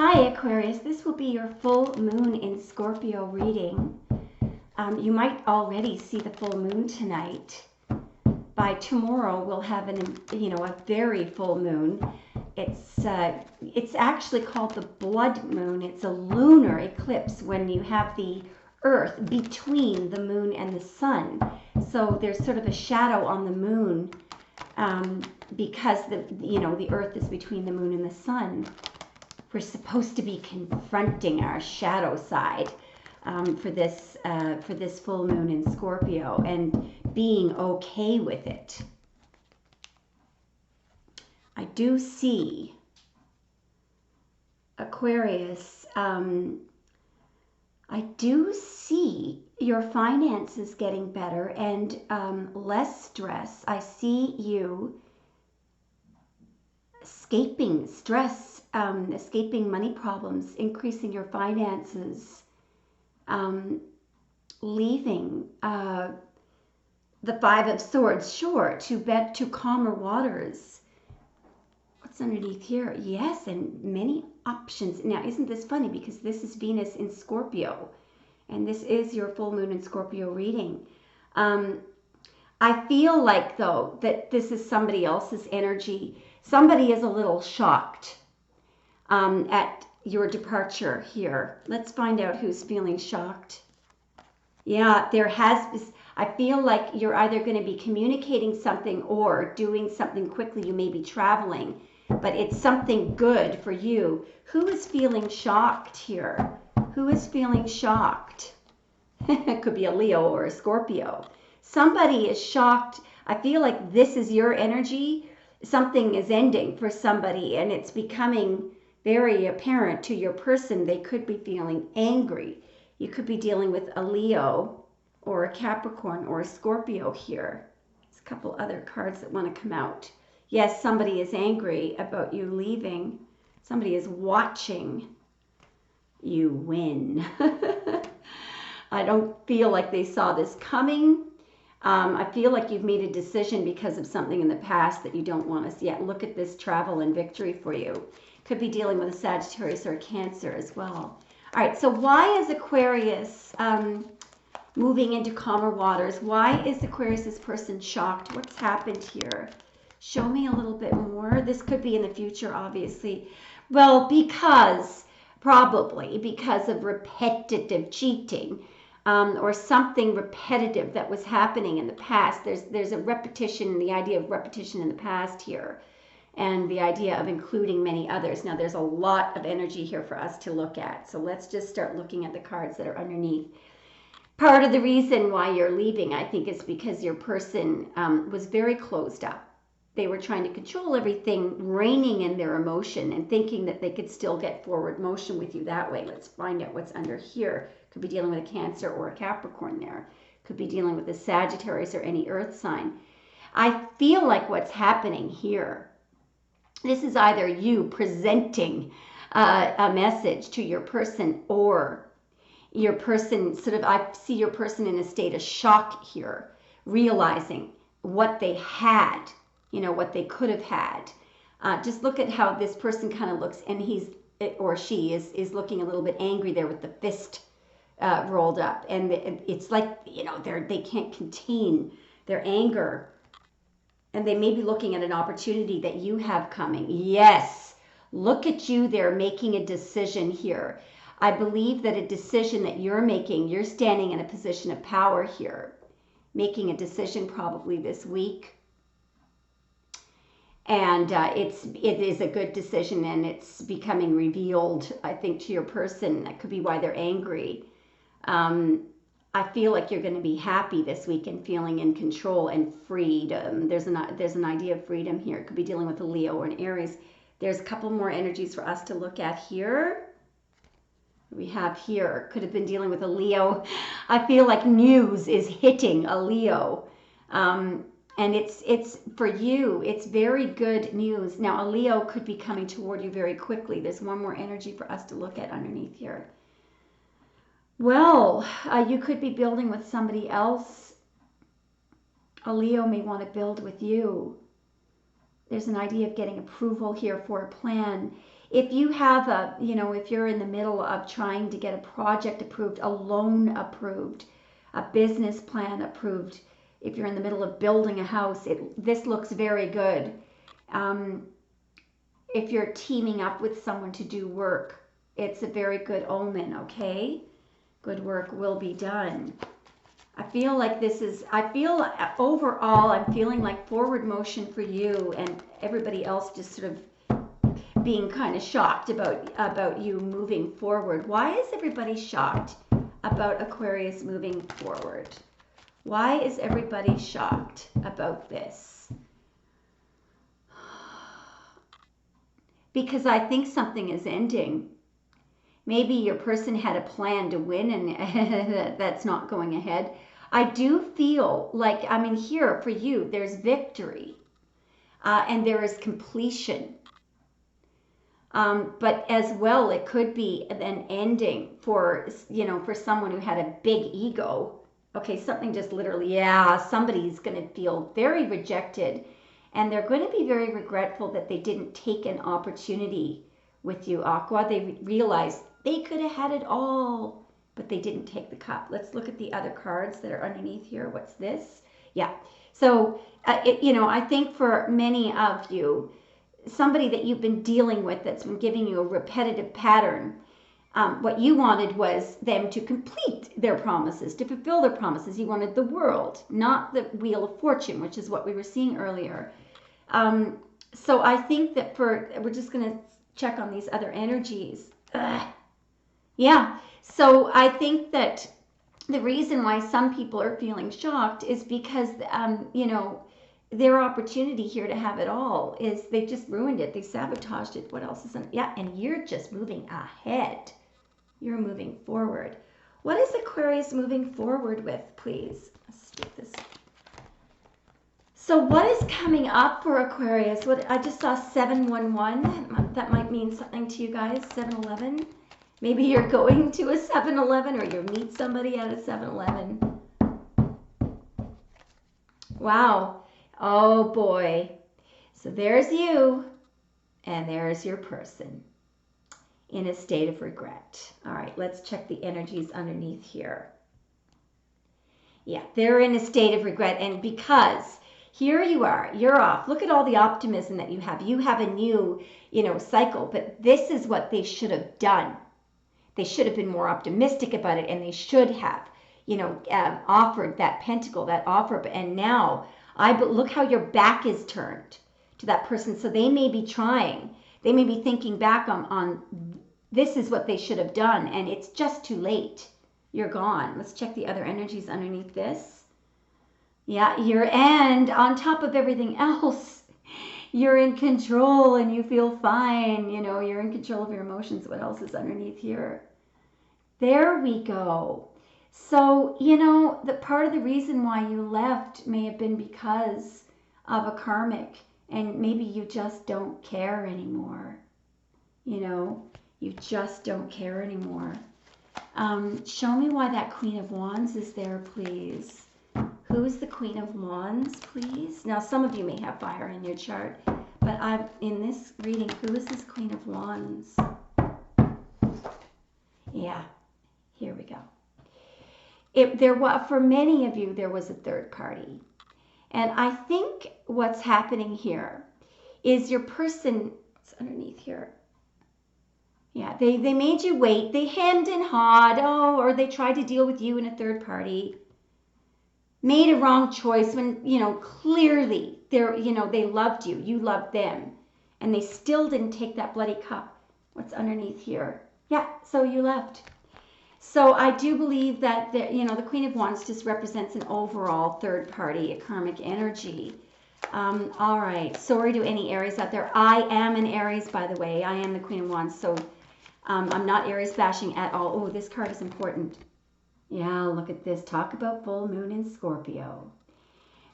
Hi Aquarius, this will be your full moon in Scorpio reading. You might already see the full moon tonight. By tomorrow we'll have a very full moon. It's actually called the blood moon. It's a lunar eclipse when you have the earth between the moon and the sun. So there's sort of a shadow on the moon because the earth is between the moon and the sun. We're supposed to be confronting our shadow side for this full moon in Scorpio and being okay with it. I do see, Aquarius, I do see your finances getting better and less stress. I see you escaping stress, escaping money problems, increasing your finances, leaving the Five of Swords, sure, to calmer waters. What's underneath here? Yes, and many options. Now, isn't this funny? Because this is Venus in Scorpio, and this is your full moon in Scorpio reading. I feel like, though, that this is somebody else's energy. Somebody is a little shocked at your departure here. Let's find out who's feeling shocked. Yeah, I feel like you're either going to be communicating something or doing something quickly. You may be traveling, but it's something good for you. Who is feeling shocked here? Who is feeling shocked? It could be a Leo or a Scorpio. Somebody is shocked. I feel like this is your energy. Something is ending for somebody, and it's becoming very apparent to your person. They could be feeling angry. You could be dealing with a Leo or a Capricorn or a Scorpio here. There's a couple other cards that want to come out. Yes, somebody is angry about you leaving. Somebody is watching you win. I don't feel like they saw this coming. I feel like you've made a decision because of something in the past that you don't want to see. Yeah, look at this travel and victory for you. Could be dealing with a Sagittarius or a Cancer as well. All right, so why is Aquarius moving into calmer waters? Why is Aquarius's person shocked? What's happened here? Show me a little bit more. This could be in the future, obviously. Well, probably because of repetitive cheating. Or something repetitive that was happening in the past. There's a repetition, the idea of repetition in the past here, and the idea of including many others. Now, there's a lot of energy here for us to look at, so let's just start looking at the cards that are underneath. Part of the reason why you're leaving, I think, is because your person was very closed up. They were trying to control everything, reining in their emotion and thinking that they could still get forward motion with you that way. Let's find out what's under here. Could be dealing with a Cancer or a Capricorn there. Could be dealing with a Sagittarius or any earth sign. I feel like what's happening here, this is either you presenting a message to your person, or your person I see your person in a state of shock here, realizing what they had, what they could have had. Just look at how this person kind of looks, and he or she is looking a little bit angry there with the fist rolled up, and it's like they can't contain their anger, and they may be looking at an opportunity that you have coming. Yes, look at you. They're making a decision here. I believe that a decision that you're making, you're standing in a position of power here, making a decision probably this week. And it is a good decision, and it's becoming revealed, I think, to your person. That could be why they're angry. I feel like you're going to be happy this week and feeling in control and freedom. There's an idea of freedom here. It could be dealing with a Leo or an Aries. There's a couple more energies for us to look at here. We have here, could have been dealing with a Leo. I feel like news is hitting a Leo. And it's for you, it's very good news. Now, a Leo could be coming toward you very quickly. There's one more energy for us to look at underneath here. Well, you could be building with somebody else. A Leo may want to build with you. There's an idea of getting approval here for a plan. If you have a, if you're in the middle of trying to get a project approved, a loan approved, a business plan approved, if you're in the middle of building a house, this looks very good. If you're teaming up with someone to do work, it's a very good omen, okay? Good work will be done. I feel like overall, I'm feeling like forward motion for you, and everybody else just sort of being kind of shocked about you moving forward. Why is everybody shocked about Aquarius moving forward? Why is everybody shocked about this? Because I think something is ending. Maybe your person had a plan to win and that's not going ahead. I do feel like, here for you, there's victory and there is completion. But as well, it could be an ending for someone who had a big ego. Okay, something just literally, somebody's going to feel very rejected, and they're going to be very regretful that they didn't take an opportunity with you, Aqua. They realized they could have had it all, but they didn't take the cup. Let's look at the other cards that are underneath here. What's this? Yeah. So, I think for many of you, somebody that you've been dealing with that's been giving you a repetitive pattern, what you wanted was them to complete their promises, to fulfill their promises. You wanted the world, not the Wheel of Fortune, which is what we were seeing earlier. So I think that we're just going to check on these other energies. Yeah, so I think that the reason why some people are feeling shocked is because, their opportunity here to have it all is they just ruined it. They sabotaged it. What else is in? Yeah, and you're just moving ahead. You're moving forward. What is Aquarius moving forward with, please? Let's do this. So what is coming up for Aquarius? I just saw 711. That might mean something to you guys. 7-Eleven. Maybe you're going to a 7-Eleven or you meet somebody at a 7-Eleven. Wow. Oh boy. So there's you and there's your person in a state of regret. All right, let's check the energies underneath here. Yeah, they're in a state of regret, and because here you are, you're off. Look at all the optimism that you have. You have a new, cycle, but this is what they should have done. They should have been more optimistic about it, and they should have, offered that pentacle, that offer. And now, look how your back is turned to that person. So they may be trying. They may be thinking back on this is what they should have done, and it's just too late. You're gone. Let's check the other energies underneath this. Yeah, and on top of everything else, you're in control and you feel fine. You're in control of your emotions. What else is underneath here? There we go. So, the part of the reason why you left may have been because of a karmic, and maybe you just don't care anymore. You just don't care anymore. Show me why that Queen of Wands is there, please. Who is the Queen of Wands, please? Now, some of you may have fire in your chart, but in this reading, who is this Queen of Wands? Yeah, here we go. For many of you, there was a third party. And I think what's happening here is your person, it's underneath here. Yeah, they made you wait. They hemmed and hawed, or they tried to deal with you in a third party. Made a wrong choice when, clearly they loved you. You loved them. And they still didn't take that bloody cup. What's underneath here? Yeah, so you left. So I do believe that the Queen of Wands just represents an overall third party, a karmic energy. All right. Sorry to any Aries out there. I am an Aries, by the way. I am the Queen of Wands, so I'm not Aries bashing at all. Oh, this card is important. Yeah, look at this. Talk about full moon in Scorpio.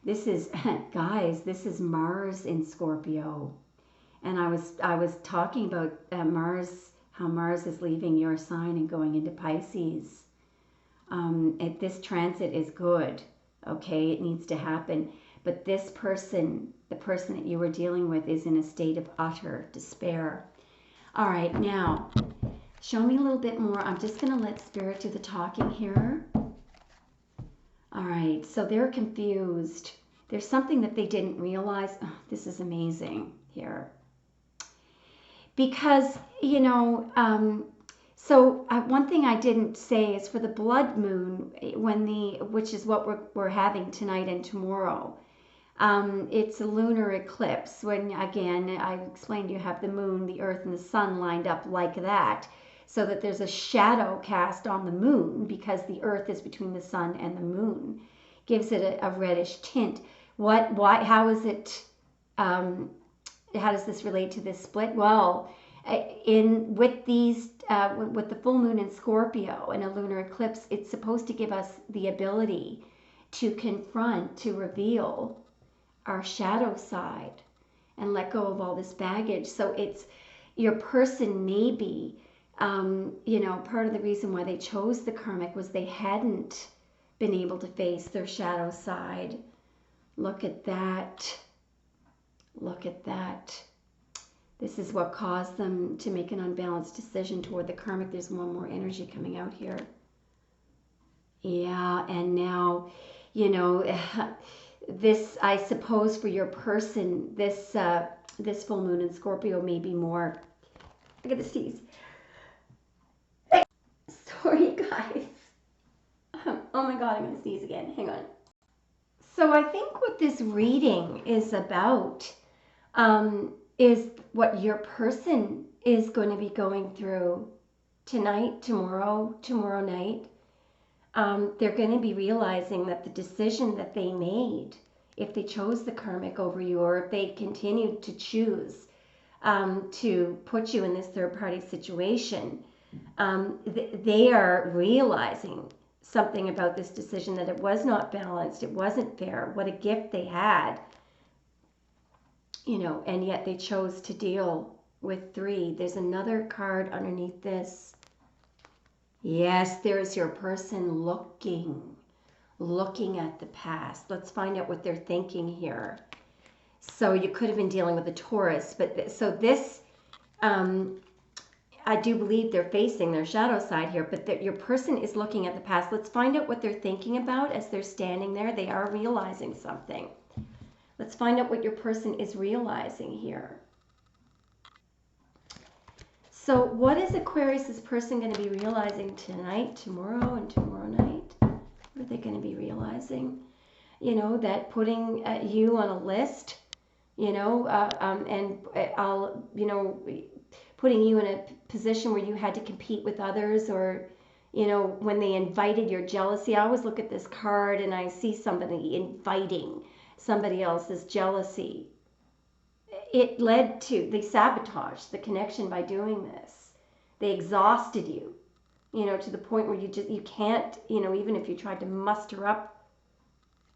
This is, guys, this is Mars in Scorpio. And I was talking about Mars, how Mars is leaving your sign and going into Pisces. This transit is good, okay? It needs to happen. But this person the person that you were dealing with is in a state of utter despair. All right, now, show me a little bit more. I'm just going to let Spirit do the talking here. All right, so they're confused. There's something that they didn't realize. Oh, this is amazing here. Because, you know, one thing I didn't say is for the blood moon, which is what we're having tonight and tomorrow, it's a lunar eclipse. When, again, I explained you have the moon, the earth, and the sun lined up like that, so that there's a shadow cast on the moon because the earth is between the sun and the moon. Gives it a reddish tint. How is it, how does this relate to this split? Well, with the full moon in Scorpio and a lunar eclipse, it's supposed to give us the ability to confront, to reveal our shadow side and let go of all this baggage. So it's your person maybe, you know, part of the reason why they chose the karmic was they hadn't been able to face their shadow side. Look at that. Look at that. This is what caused them to make an unbalanced decision toward the karmic. There's one more energy coming out here. Yeah, and now, you know, this, I suppose for your person, this full moon in Scorpio may be more, look at the sneeze. Sorry, guys. Oh my God, I'm going to sneeze again. Hang on. So I think what this reading is about is what your person is going to be going through tonight, tomorrow night. They're going to be realizing that the decision that they made, if they chose the karmic over you, or if they continued to choose to put you in this third-party situation, they are realizing something about this decision, that it was not balanced, it wasn't fair, what a gift they had, you know, and yet they chose to deal with 3. There's another card underneath this. Yes, there's your person looking at the past. Let's find out what they're thinking here. So you could have been dealing with a Taurus, but so this, I do believe they're facing their shadow side here, but your person is looking at the past. Let's find out what they're thinking about as they're standing there. They are realizing something. Let's find out what your person is realizing here. So what is Aquarius' person going to be realizing tonight, tomorrow, and tomorrow night? What are they going to be realizing? You know, that putting you on a list, you know, you know, putting you in a position where you had to compete with others, or, you know, when they invited your jealousy. I always look at this card and I see somebody inviting somebody else's jealousy. It led to, they sabotaged the connection by doing this. They exhausted you, you know, to the point where you can't, you know, even if you tried to muster up,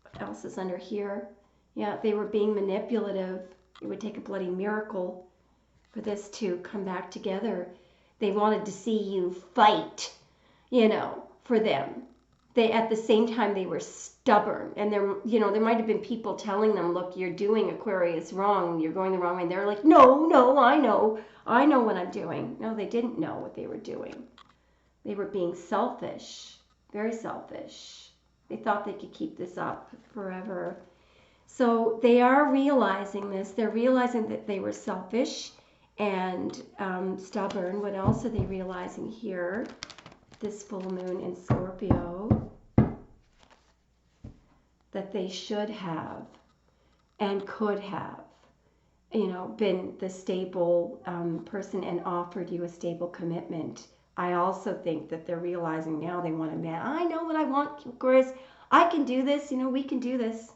what else is under here? Yeah, they were being manipulative. It would take a bloody miracle for this to come back together. They wanted to see you fight, you know, for them. They, at the same time, they were stubborn, and there, you know, there might have been people telling them, look, you're doing Aquarius wrong, you're going the wrong way. And they're like, no, I know what I'm doing. No, they didn't know what they were doing. They were being selfish, very selfish. They thought they could keep this up forever. So they are realizing this. They're realizing that they were selfish and stubborn. What else are they realizing here? This full moon in Scorpio, that they should have and could have, you know, been the stable person and offered you a stable commitment. I also think that they're realizing now they want a man. I know what I want, Aquarius. I can do this. You know, we can do this.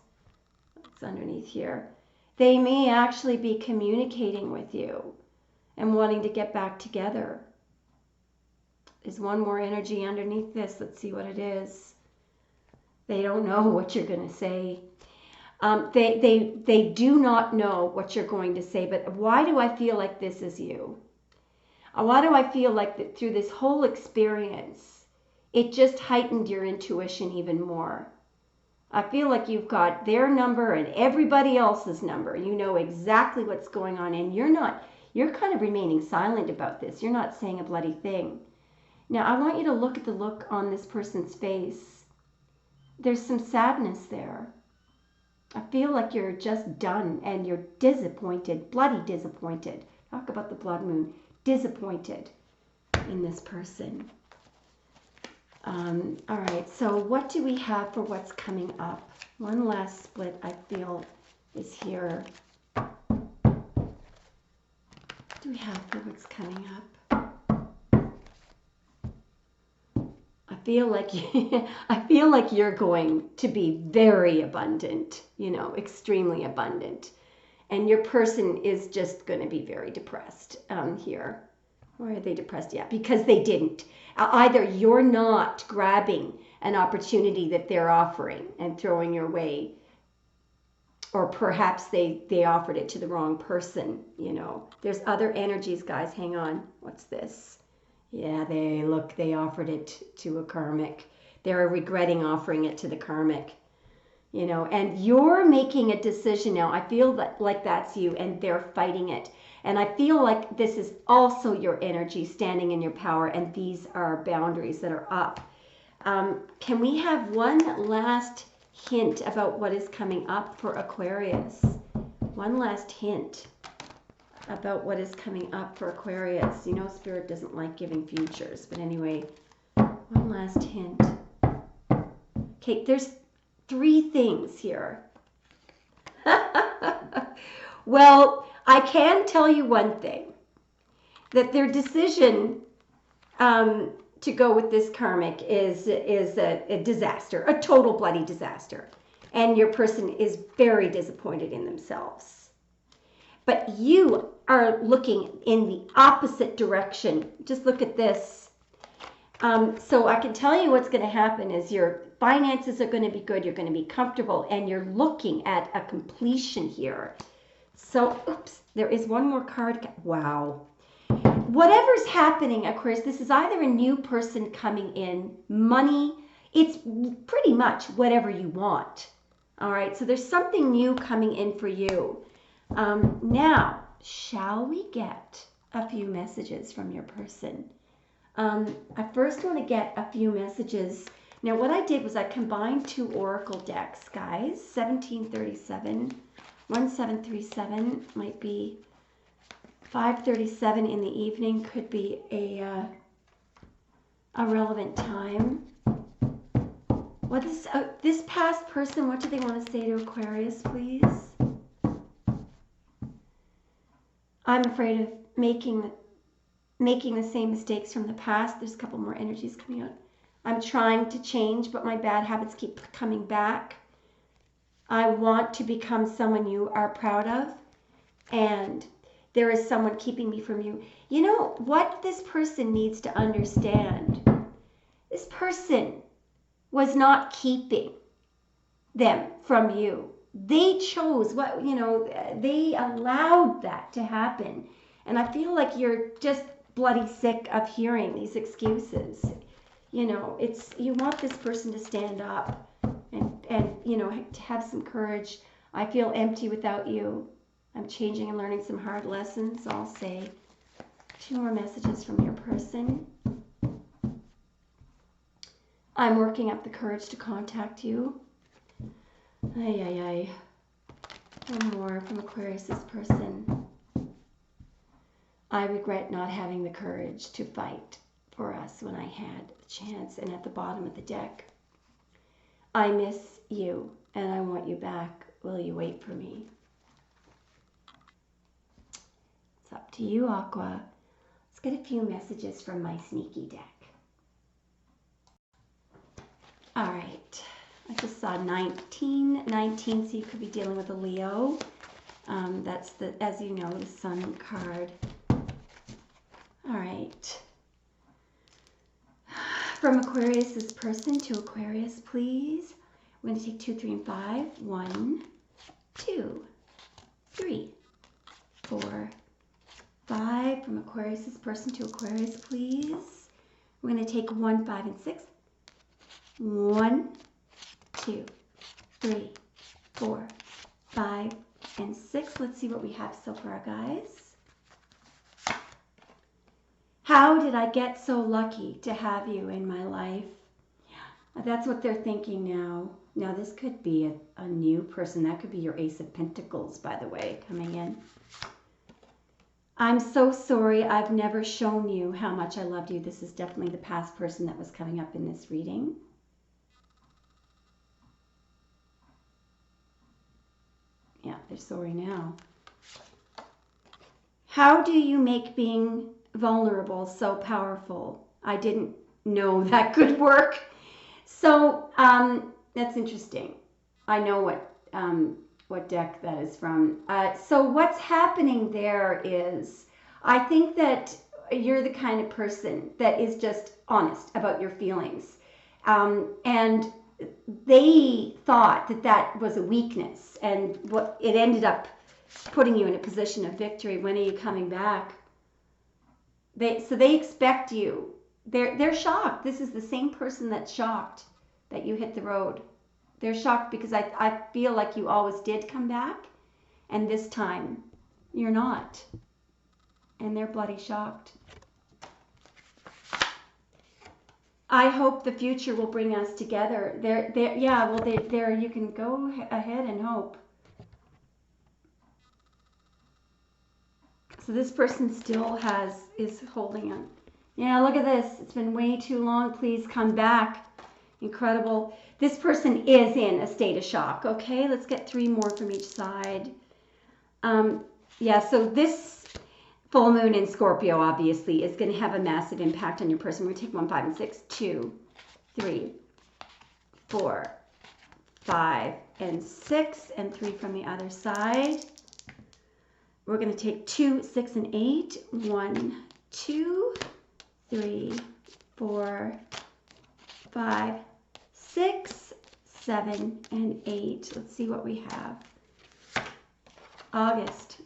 It's underneath here. They may actually be communicating with you and wanting to get back together. There's one more energy underneath this. Let's see what it is. They don't know what you're going to say. They do not know what you're going to say, but why do I feel like this is you? Why do I feel like that through this whole experience, it just heightened your intuition even more? I feel like you've got their number and everybody else's number. You know exactly what's going on, and you're kind of remaining silent about this. You're not saying a bloody thing. Now, I want you to look at the look on this person's face. There's some sadness there. I feel like you're just done and you're disappointed, bloody disappointed. Talk about the blood moon. Disappointed in this person. All right, so what do we have for what's coming up? One last split, I feel, is here. What do we have for what's coming up? I feel like you're going to be very abundant, you know, extremely abundant. And your person is just going to be very depressed here. Why are they depressed? Yeah, because they didn't. Either you're not grabbing an opportunity that they're offering and throwing your way, or perhaps they offered it to the wrong person, you know. There's other energies, guys. Hang on. What's this? Yeah, they offered it to a karmic. They're regretting offering it to the karmic, you know, and you're making a decision now. I feel like that's you, and they're fighting it. And I feel like this is also your energy standing in your power, and these are boundaries that are up. Can we have one last hint about what is coming up for Aquarius? One last hint about what is coming up for Aquarius. You know, Spirit doesn't like giving futures, but anyway, one last hint. Okay, there's 3 things here. Well, I can tell you one thing, that their decision to go with this karmic is a disaster, a total bloody disaster. And your person is very disappointed in themselves. But you are looking in the opposite direction. Just look at this. So I can tell you what's going to happen is your finances are going to be good, you're going to be comfortable, and you're looking at a completion here. So, oops, there is one more card. Wow. Whatever's happening, Aquarius, this is either a new person coming in, money, it's pretty much whatever you want. All right, so there's something new coming in for you. Now, shall we get a few messages from your person? I first want to get a few messages. Now, what I did was I combined 2 oracle decks, guys. 1737, 1737 might be 5:37 in the evening, could be a relevant time. What is this past person? What do they want to say to Aquarius, please? I'm afraid of making the same mistakes from the past. There's a couple more energies coming out. I'm trying to change, but my bad habits keep coming back. I want to become someone you are proud of, and there is someone keeping me from you. You know what this person needs to understand? This person was not keeping them from you. They chose what, you know, they allowed that to happen. And I feel like you're just bloody sick of hearing these excuses. You know, you want this person to stand up and you know, to have some courage. I feel empty without you. I'm changing and learning some hard lessons. I'll say 2 more messages from your person. I'm working up the courage to contact you. Ay, ay, ay. One more from Aquarius's person. I regret not having the courage to fight for us when I had the chance. And at the bottom of the deck, I miss you and I want you back. Will you wait for me? It's up to you, Aqua. Let's get a few messages from my sneaky deck. All right. I just saw 19, so you could be dealing with a Leo. That's the, as you know, the Sun card. All right. From Aquarius's person to Aquarius, please. We're going to take 2, 3, and 5. 1, 2, 3, 4, 5. From Aquarius's person to Aquarius, please. We're going to take 1, 5, and 6. 1, 2, 3, 4, 5, and 6. Let's see what we have so far, guys. How did I get so lucky to have you in my life? That's what they're thinking now. Now, this could be a new person. That could be your Ace of Pentacles, by the way, coming in. I'm so sorry I've never shown you how much I loved you. This is definitely the past person that was coming up in this reading. Yeah, they're sorry now. How do you make being vulnerable so powerful? I didn't know that could work. So that's interesting. I know what deck that is from. So what's happening there is, I think that you're the kind of person that is just honest about your feelings. And they thought that that was a weakness, and what it ended up putting you in a position of victory. When are you coming back? So they expect you. They're shocked. This is the same person that's shocked that you hit the road. They're shocked because I feel like you always did come back, and this time you're not. And they're bloody shocked. I hope the future will bring us together. Yeah, well, there you can go ahead and hope. So this person still is holding on. Yeah, look at this. It's been way too long. Please come back. Incredible. This person is in a state of shock. Okay, let's get 3 more from each side. Yeah, so this full moon in Scorpio obviously is going to have a massive impact on your person. We're going to take 1, 5, and 6. 2, 3, 4, 5, and 6, and 3 from the other side. We're going to take 2, 6, and 8. 1, 2, 3, 4, 5, 6, 7, and 8. Let's see what we have. August.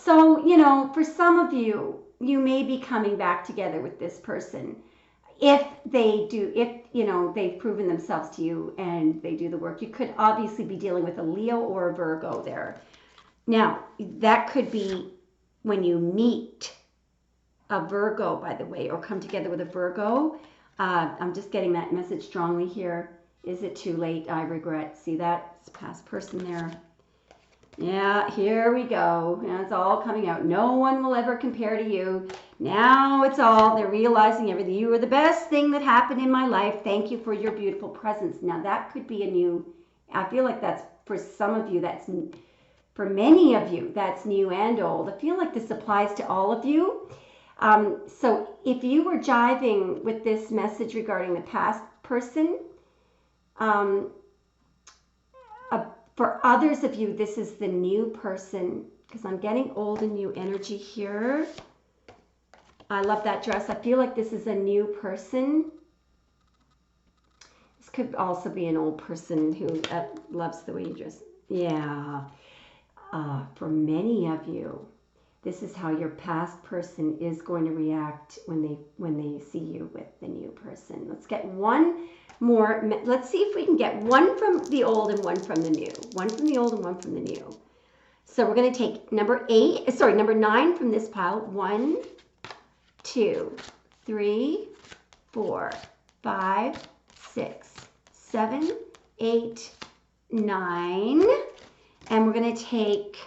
So, you know, for some of you, you may be coming back together with this person. If they do, you know, they've proven themselves to you and they do the work. You could obviously be dealing with a Leo or a Virgo there. Now, that could be when you meet a Virgo, by the way, or come together with a Virgo. I'm just getting that message strongly here. Is it too late? I regret. See that? It's past person there. Yeah, here we go. Now it's all coming out. No one will ever compare to you. Now it's all, they're realizing everything. You were the best thing that happened in my life. Thank you for your beautiful presence. Now that could be a new, I feel like that's for some of you, that's for many of you, that's new and old. I feel like this applies to all of you. So if you were jiving with this message regarding the past person, for others of you, this is the new person, because I'm getting old and new energy here. I love that dress. I feel like this is a new person. This could also be an old person who loves the way you dress. Yeah. For many of you, this is how your past person is going to react when they see you with the new person. Let's get one more. Let's see if we can get one from the old and one from the new. One from the old and one from the new. So we're going to take number 9 from this pile. 1, 2, 3, 4, 5, 6, 7, 8, 9. And we're going to take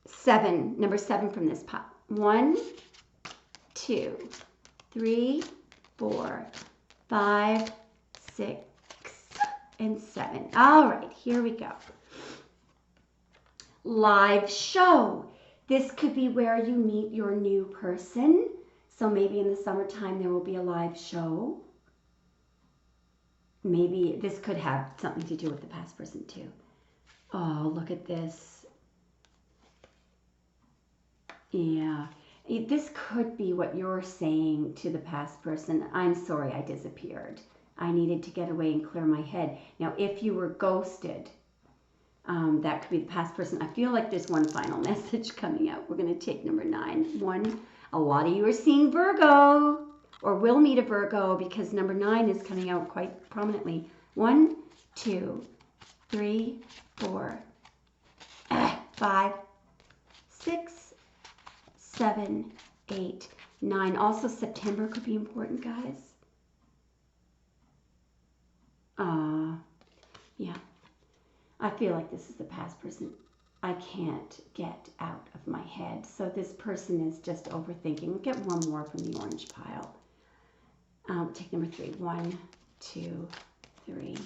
7, number 7 from this pile. 1, 2, 3, 4, 5, 6, and 7. All right, here we go. Live show. This could be where you meet your new person. So maybe in the summertime there will be a live show. Maybe this could have something to do with the past person too. Oh, look at this. Yeah. This could be what you're saying to the past person. I'm sorry I disappeared. I needed to get away and clear my head. Now, if you were ghosted, that could be the past person. I feel like there's one final message coming out. We're going to take number 9. A lot of you are seeing Virgo. or will meet a Virgo, because number 9 is coming out quite prominently. 1, 2, 3, 4, 5, 6, 7, 8, 9. Also, September could be important, guys. Yeah. I feel like this is the past person I can't get out of my head. So this person is just overthinking. We'll get one more from the orange pile. Take number 3. 1, 2, 3.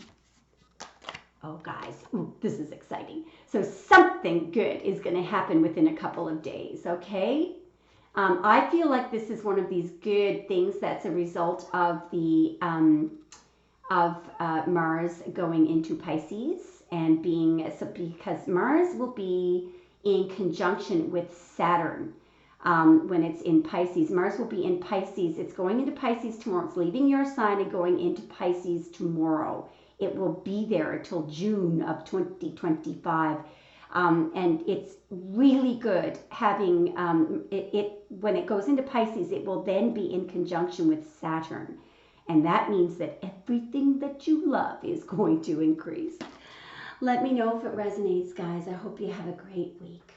Oh, guys. Ooh, this is exciting. So something good is going to happen within a couple of days, okay? I feel like this is one of these good things that's a result of the Mars going into Pisces and being, so because Mars will be in conjunction with Saturn when it's in Pisces. Mars will be in Pisces. It's going into Pisces tomorrow. It's leaving your sign and going into Pisces tomorrow. It will be there until June of 2025. And it's really good having when it goes into Pisces, it will then be in conjunction with Saturn. And that means that everything that you love is going to increase. Let me know if it resonates, guys. I hope you have a great week.